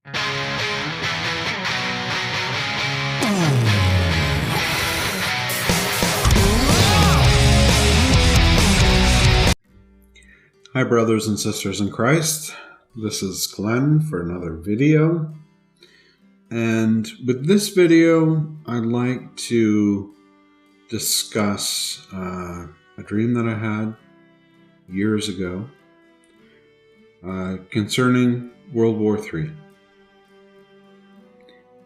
Hi, brothers and sisters in Christ. This is Glenn for another video. And with this video, I'd like to discuss a dream that I had years ago concerning World War III.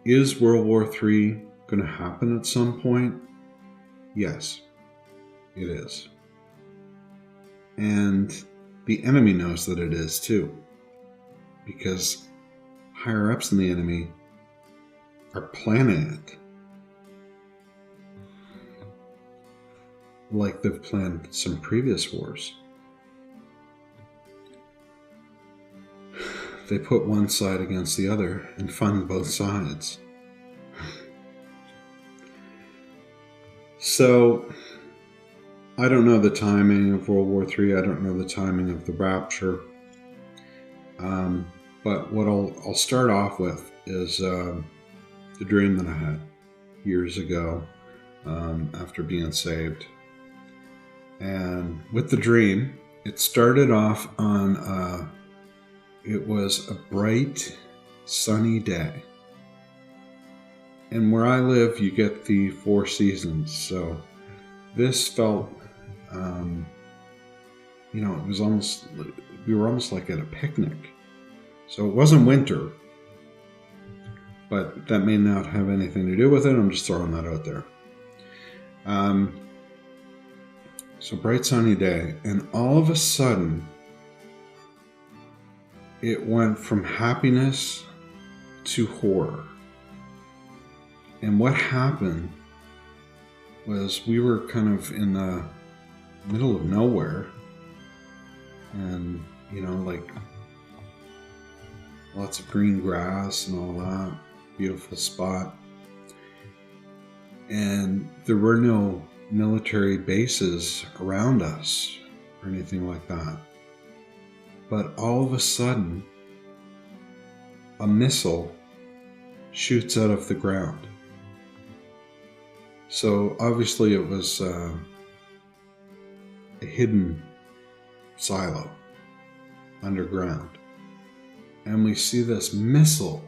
Is World War III going to happen at some point? Yes, it is. And the enemy knows that it is too, because higher ups in the enemy are planning it like they've planned some previous wars. They put one side against the other and fund both sides. So, I don't know the timing of World War III. I don't know the timing of the rapture. But what I'll start off with is the dream that I had years ago after being saved. And with the dream, it started off on, it was a bright, sunny day. And where I live, you get the 4 seasons. So this felt, it was almost, we were almost like at a picnic. So it wasn't winter, but that may not have anything to do with it. I'm just throwing that out there. So bright sunny day, and all of a sudden, it went from happiness to horror. And what happened was we were kind of in the middle of nowhere, and like lots of green grass and all that, beautiful spot. And there were no military bases around us or anything like that. But all of a sudden, a missile shoots out of the ground. So obviously it was a hidden silo underground. And we see this missile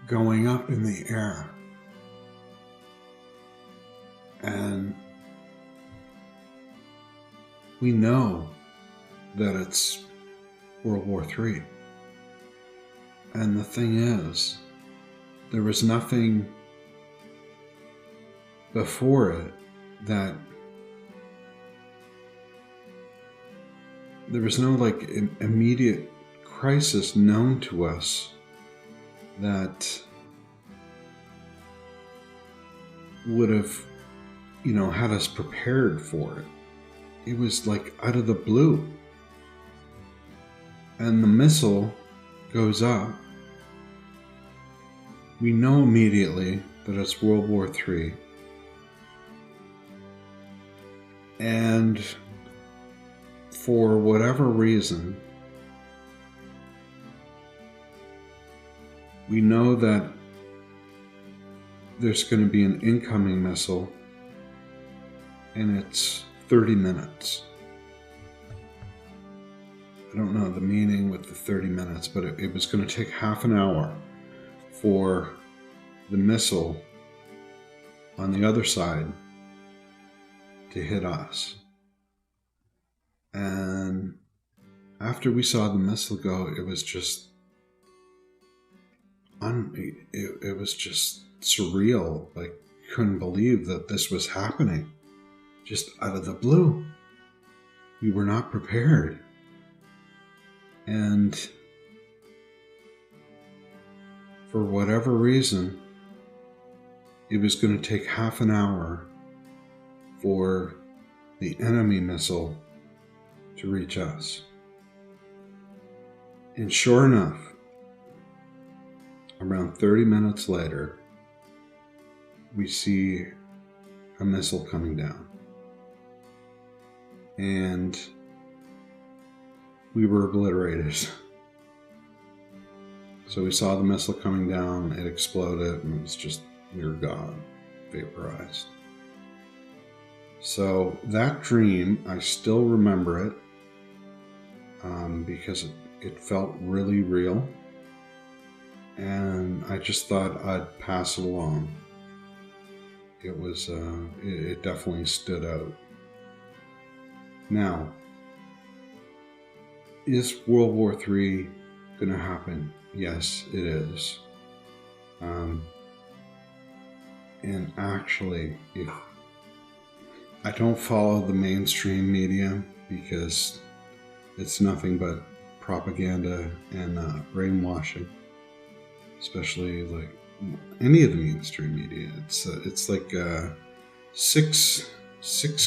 going up in the air. And we know that it's World War III. And the thing is, there was nothing before it that there was no immediate crisis known to us that would have had us prepared for it. It was like out of the blue, and the missile goes up. We know immediately that it's World War III. And for whatever reason, we know that there's going to be an incoming missile, and it's 30 minutes. I don't know the meaning with the 30 minutes, but it was going to take half an hour for the missile on the other side to hit us. And after we saw the missile go, it was just it was just surreal. Like, couldn't believe that this was happening just out of the blue. We were not prepared. And for whatever reason, it was going to take half an hour for the enemy missile to reach us. And sure enough, around 30 minutes later, we see a missile coming down. And we were obliterated. So we saw the missile coming down, it exploded, and it was just, we were gone, vaporized. So that dream, I still remember it because it felt really real. And I just thought I'd pass it along. It was, it definitely stood out. Now, is World War III going to happen? Yes, it is. And actually, if I don't follow the mainstream media because it's nothing but propaganda and brainwashing, especially like any of the mainstream media. It's like six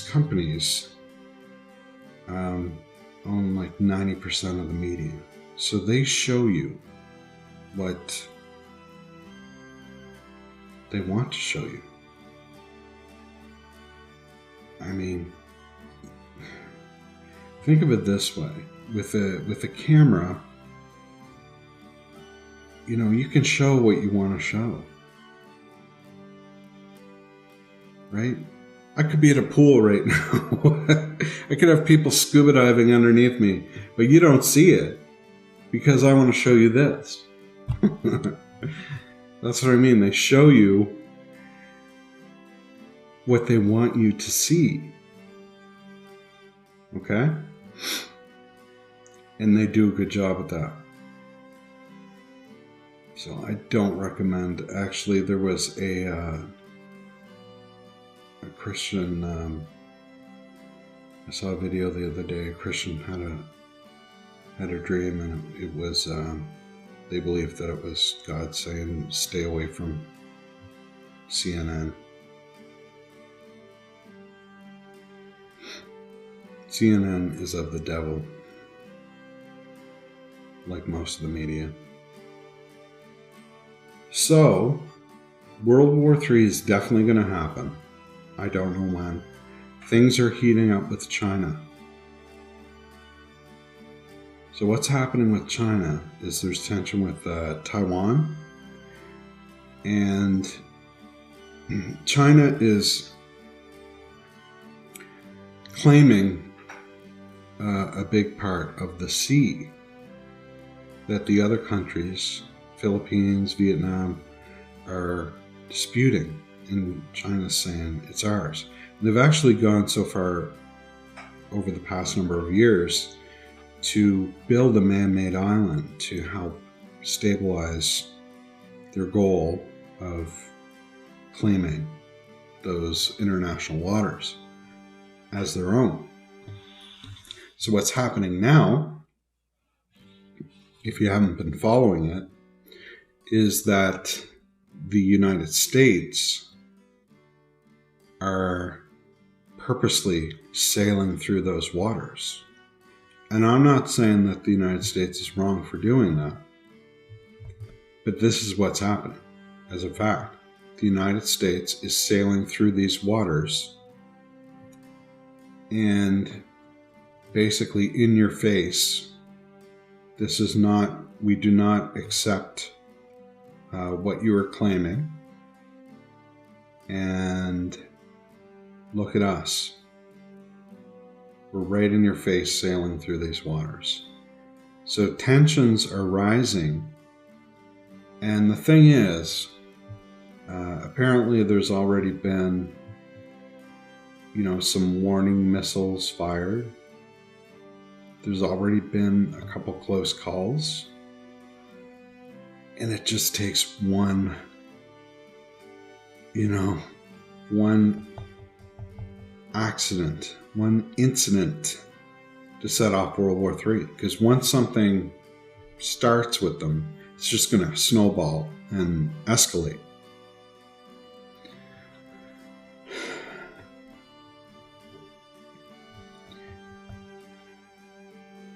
companies own like 90% of the media, so they show you what they want to show you. I mean, think of it this way: with a camera, you know, you can show what you want to show, right? I could be at a pool right now. I could have people scuba diving underneath me, but you don't see it because I want to show you this. That's what I mean. They show you what they want you to see. Okay? And they do a good job at that. So I don't recommend. Actually, there was a Christian. I saw a video the other day. A Christian had a dream, and it was. They believed that it was God saying, "Stay away from CNN." CNN is of the devil, like most of the media. So, World War III is definitely going to happen. I don't know when. Things are heating up with China. So what's happening with China is there's tension with Taiwan. And China is claiming a big part of the sea that the other countries, Philippines, Vietnam, are disputing, and China's saying it's ours. And they've actually gone so far over the past number of years to build a man-made island to help stabilize their goal of claiming those international waters as their own. So what's happening now, if you haven't been following it, is that the United States are purposely sailing through those waters. And I'm not saying that the United States is wrong for doing that, but this is what's happening. As a fact, the United States is sailing through these waters and basically in your face. This is not, we do not accept what you are claiming. And look at us. We're right in your face sailing through these waters. So tensions are rising. And the thing is, apparently there's already been, some warning missiles fired. There's already been a couple close calls. And it just takes one accident, one incident to set off World War III. Because once something starts with them, it's just going to snowball and escalate.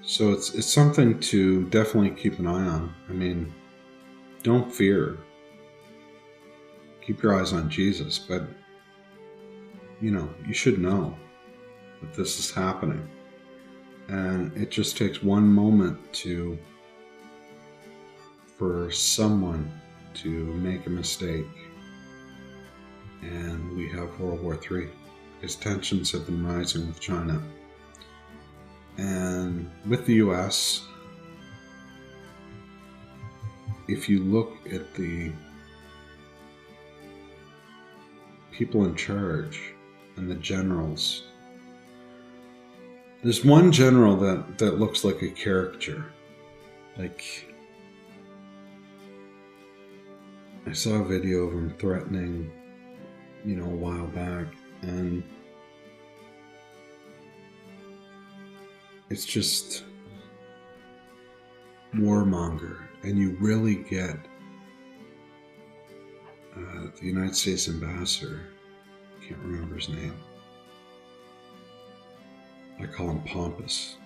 So it's something to definitely keep an eye on. I mean, don't fear. Keep your eyes on Jesus, but you should know that this is happening. And it just takes one moment for someone to make a mistake, and we have World War III, because tensions have been rising with China. And with the US, if you look at the people in charge and the generals, there's one general that looks like a caricature. Like, I saw a video of him threatening, a while back, and it's just warmonger. And you really get the United States ambassador, I can't remember his name. I call him pompous.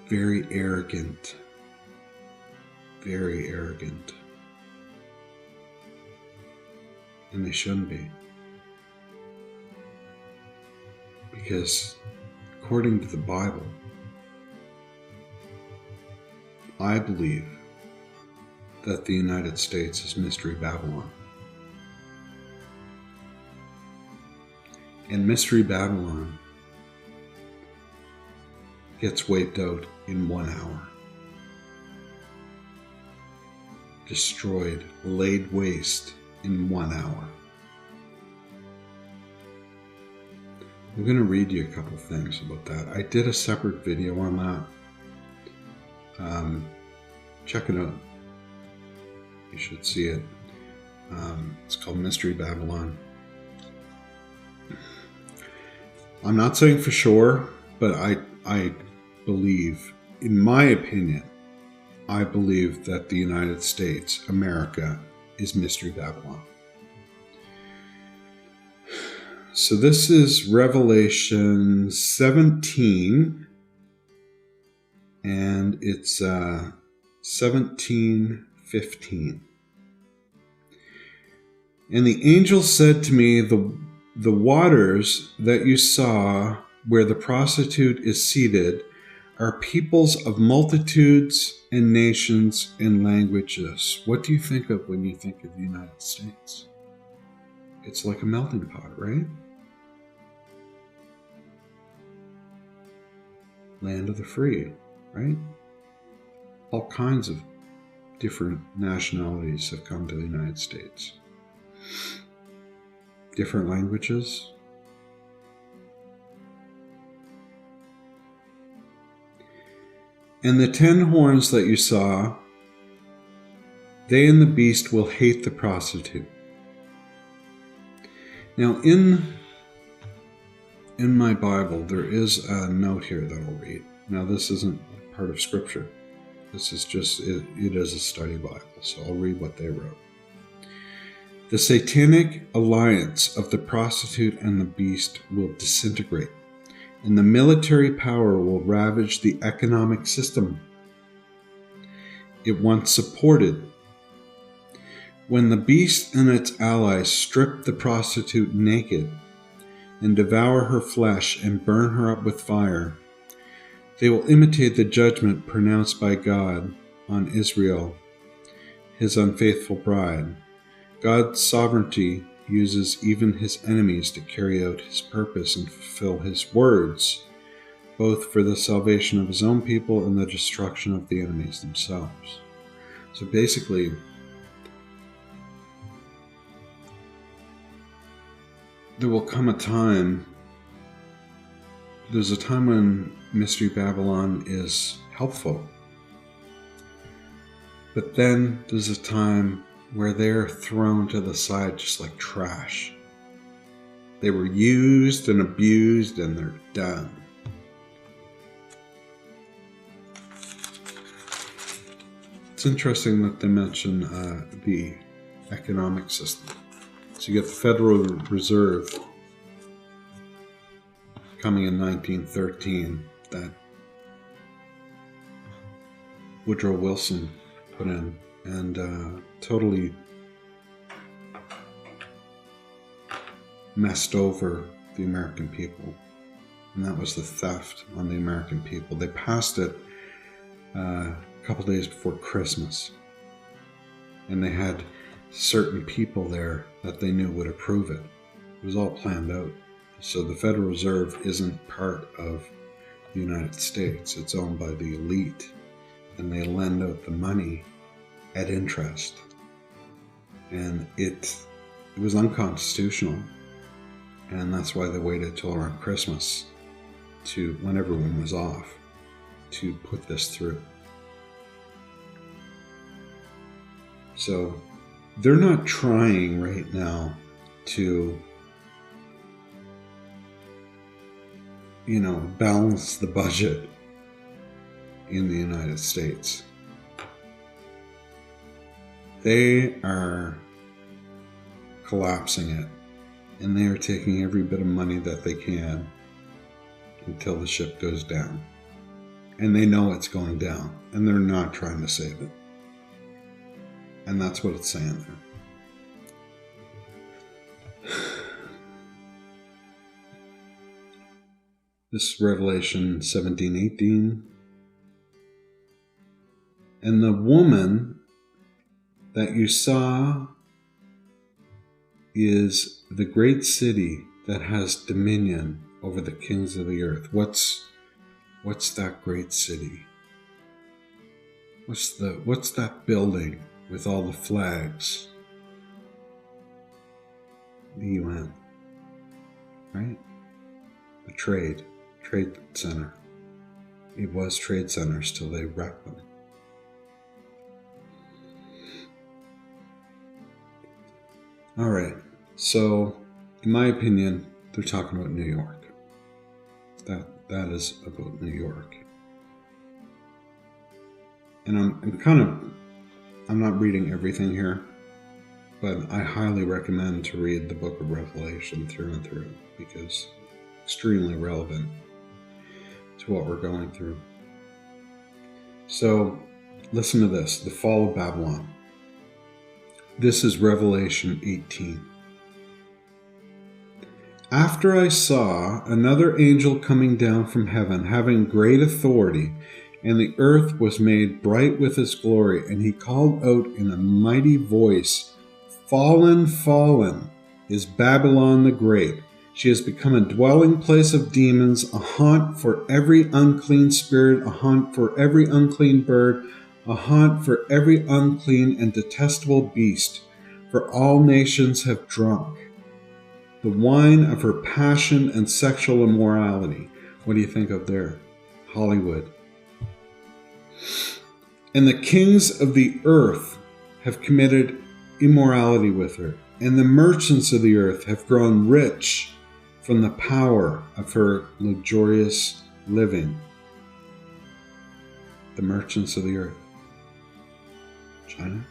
Very arrogant. Very arrogant. And they shouldn't be. Because according to the Bible, I believe that the United States is Mystery Babylon. And Mystery Babylon gets wiped out in 1 hour. Destroyed, laid waste in 1 hour. I'm going to read you a couple things about that. I did a separate video on that. Check it out. You should see it. It's called Mystery Babylon. I'm not saying for sure, but I believe, in my opinion, I believe that the United States, America, is Mystery Babylon. So this is Revelation 17, and it's 17:15. And the angel said to me, the waters that you saw where the prostitute is seated are peoples of multitudes and nations and languages. What do you think of when you think of the United States? It's like a melting pot, right? Land of the free, right? All kinds of different nationalities have come to the United States. Different languages. And the 10 horns that you saw, they and the beast will hate the prostitute. Now, in my Bible, there is a note here that I'll read. Now, this isn't part of Scripture. This is just, it is a study Bible, so I'll read what they wrote. The satanic alliance of the prostitute and the beast will disintegrate, and the military power will ravage the economic system it once supported. When the beast and its allies strip the prostitute naked and devour her flesh and burn her up with fire, they will imitate the judgment pronounced by God on Israel, his unfaithful bride. God's sovereignty uses even his enemies to carry out his purpose and fulfill his words, both for the salvation of his own people and the destruction of the enemies themselves. So basically, there will come a time, there's a time when Mystery Babylon is helpful. But then there's a time where they're thrown to the side just like trash. They were used and abused and they're done. It's interesting that they mention the economic system. So you get the Federal Reserve coming in 1913 that Woodrow Wilson put in and totally messed over the American people. and that was the theft on the American people. They passed it a couple days before Christmas, and they had certain people there that they knew would approve it. It was all planned out. So the Federal Reserve isn't part of the United States. It's owned by the elite, and they lend out the money at interest. And it was unconstitutional, and that's why they waited till around Christmas, to when everyone was off, to put this through. So they're not trying right now to, balance the budget in the United States. They are collapsing it, and they are taking every bit of money that they can until the ship goes down. And they know it's going down, and they're not trying to save it. And that's what it's saying there. This Revelation 17:18. And the woman that you saw is the great city that has dominion over the kings of the earth. What's that great city? What's that building with all the flags? The UN, right? The Trade Center. It was trade centers till they wrecked them. All right, so in my opinion, they're talking about New York. That is about New York. And I'm not reading everything here, but I highly recommend to read the book of Revelation through and through, because it's extremely relevant to what we're going through. So listen to this, the fall of Babylon. This is Revelation 18. After I saw another angel coming down from heaven, having great authority, and the earth was made bright with his glory, and he called out in a mighty voice, "Fallen, fallen is Babylon the Great. She has become a dwelling place of demons, a haunt for every unclean spirit, a haunt for every unclean bird, a haunt for every unclean and detestable beast. For all nations have drunk the wine of her passion and sexual immorality." What do you think of there? Hollywood. "And the kings of the earth have committed immorality with her, and the merchants of the earth have grown rich from the power of her luxurious living." The merchants of the earth. China?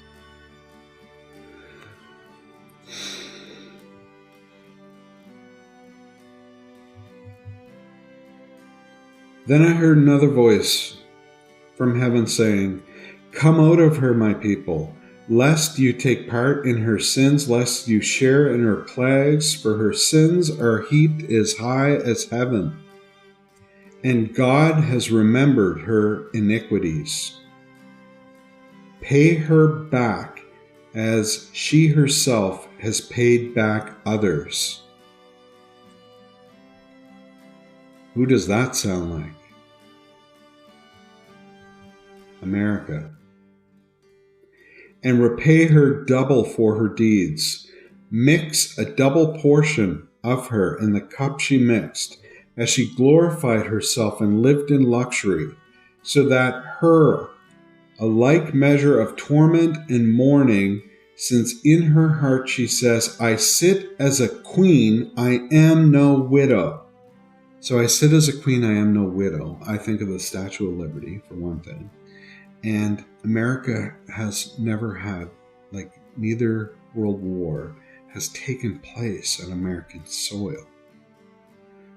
Then I heard another voice from heaven saying, "Come out of her, my people, lest you take part in her sins, lest you share in her plagues, for her sins are heaped as high as heaven, and God has remembered her iniquities. Pay her back as she herself has paid back others." Who does that sound like? America. "And repay her double for her deeds. Mix a double portion of her in the cup she mixed, as she glorified herself and lived in luxury, so that her a like measure of torment and mourning, since in her heart she says, I sit as a queen, I am no widow." So I sit as a queen, I am no widow. I think of the Statue of Liberty, for one thing. And America has never had, neither world war has taken place on American soil.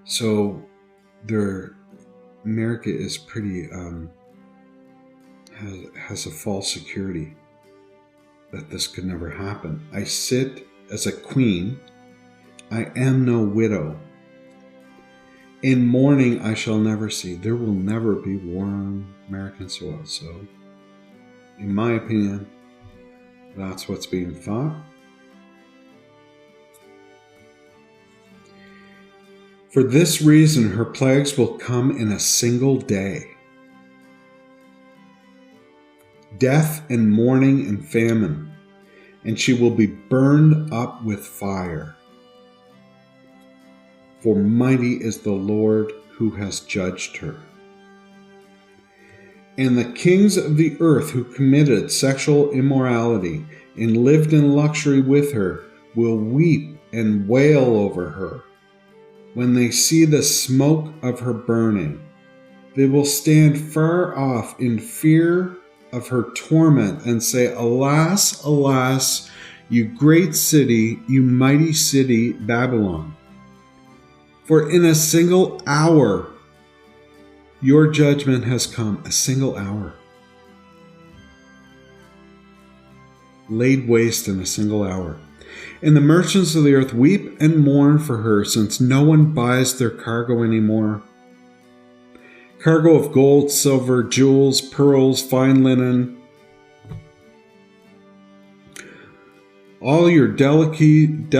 So America is pretty, has a false security that this could never happen. "I sit as a queen, I am no widow." In mourning I shall never see. There will never be war on American soil. So, in my opinion, that's what's being thought. For this reason, her plagues will come in a single day. Death and mourning and famine, and she will be burned up with fire. For mighty is the Lord who has judged her. And the kings of the earth who committed sexual immorality and lived in luxury with her will weep and wail over her. When they see the smoke of her burning, they will stand far off in fear of her torment and say, Alas, alas, you great city, you mighty city, Babylon. For in a single hour your judgment has come. A single hour. Laid waste in a single hour. And the merchants of the earth weep and mourn for her, since no one buys their cargo anymore. Cargo of gold, silver, jewels, pearls, fine linen. All your delicacies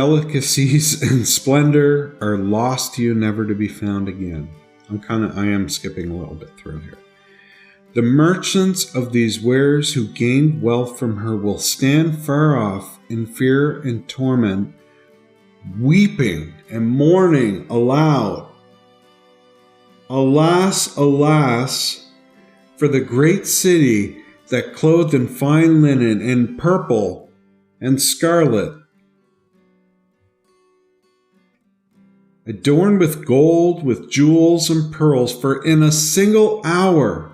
and splendor are lost to you, never to be found again. I am skipping a little bit through here. The merchants of these wares who gained wealth from her will stand far off in fear and torment, weeping and mourning aloud. Alas, alas, for the great city that clothed in fine linen and purple and scarlet, adorned with gold, with jewels and pearls, for in a single hour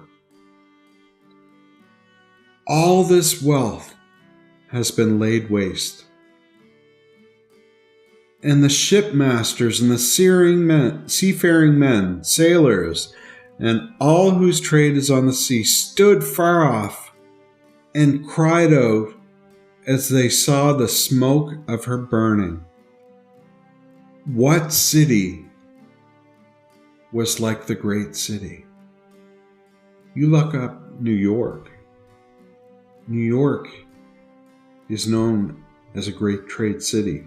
all this wealth has been laid waste. And the shipmasters and the seafaring men, sailors, and all whose trade is on the sea stood far off and cried out as they saw the smoke of her burning. What city was like the great city? You look up New York. New York is known as a great trade city.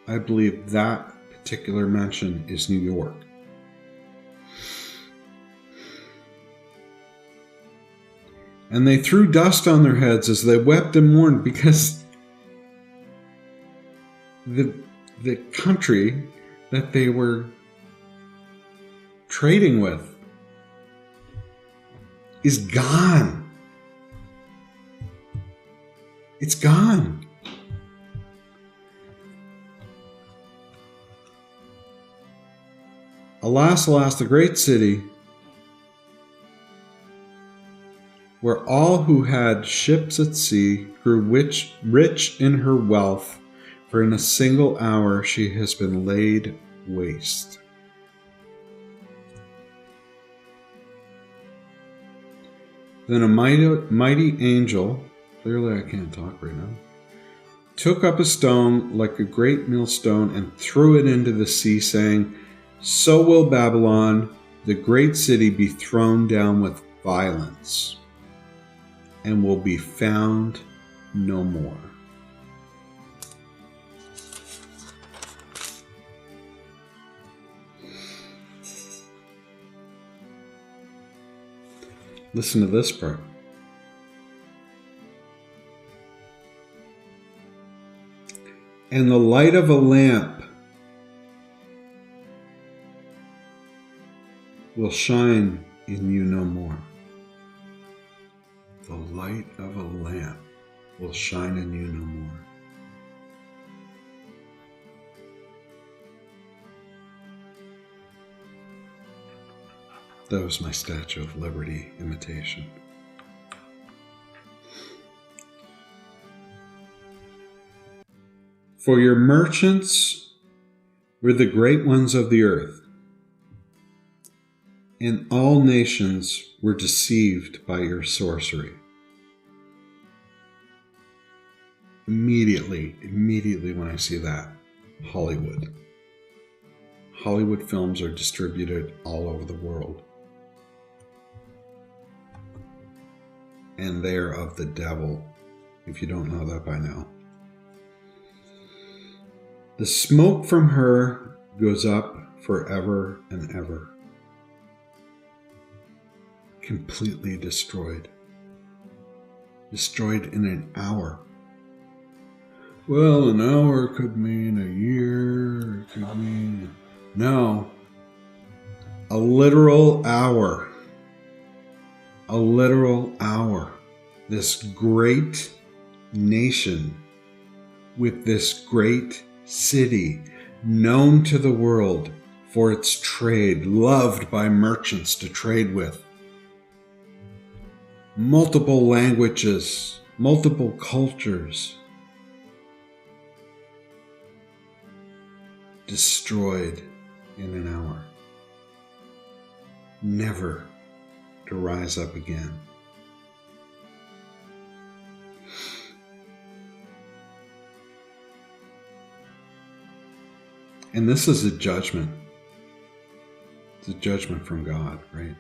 I believe that particular mention is New York. And they threw dust on their heads as they wept and mourned, because the country that they were trading with is gone. It's gone. Alas, alas, the great city, where all who had ships at sea grew rich in her wealth, for in a single hour she has been laid waste. Then a mighty angel, clearly I can't talk right now, took up a stone like a great millstone and threw it into the sea, saying, So will Babylon, the great city, be thrown down with violence, and will be found no more. Listen to this part. And the light of a lamp will shine in you no more. The light of a lamp will shine in you no more. That was my Statue of Liberty imitation. For your merchants were the great ones of the earth, and all nations were deceived by your sorcery. Immediately when I see that, Hollywood. Hollywood films are distributed all over the world. And they are of the devil, if you don't know that by now. The smoke from her goes up forever and ever. Completely destroyed. Destroyed in an hour. Well, an hour could mean a year, it could mean... No. A literal hour. A literal hour. This great nation with this great city known to the world for its trade, loved by merchants to trade with. Multiple languages, multiple cultures. Destroyed in an hour. Never to rise up again. And this is a judgment. It's a judgment from God, right?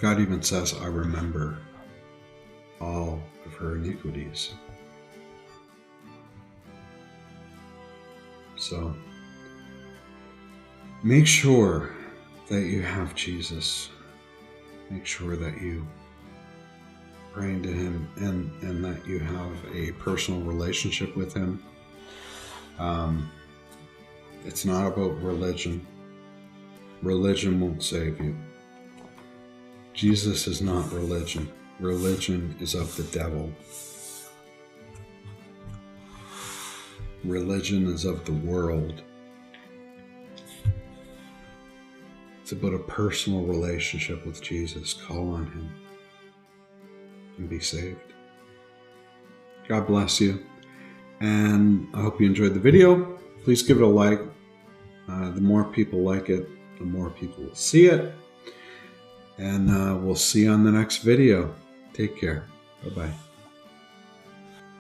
God even says, I remember all of her iniquities. So, make sure that you have Jesus. Make sure that you praying to him and that you have a personal relationship with him. It's not about religion. Religion won't save you. Jesus is not religion. Religion is of the devil. Religion is of the world. It's about a personal relationship with Jesus. Call on him and be saved. God bless you. And I hope you enjoyed the video. Please give it a like. The more people like it, the more people will see it. And we'll see you on the next video. Take care. Bye-bye.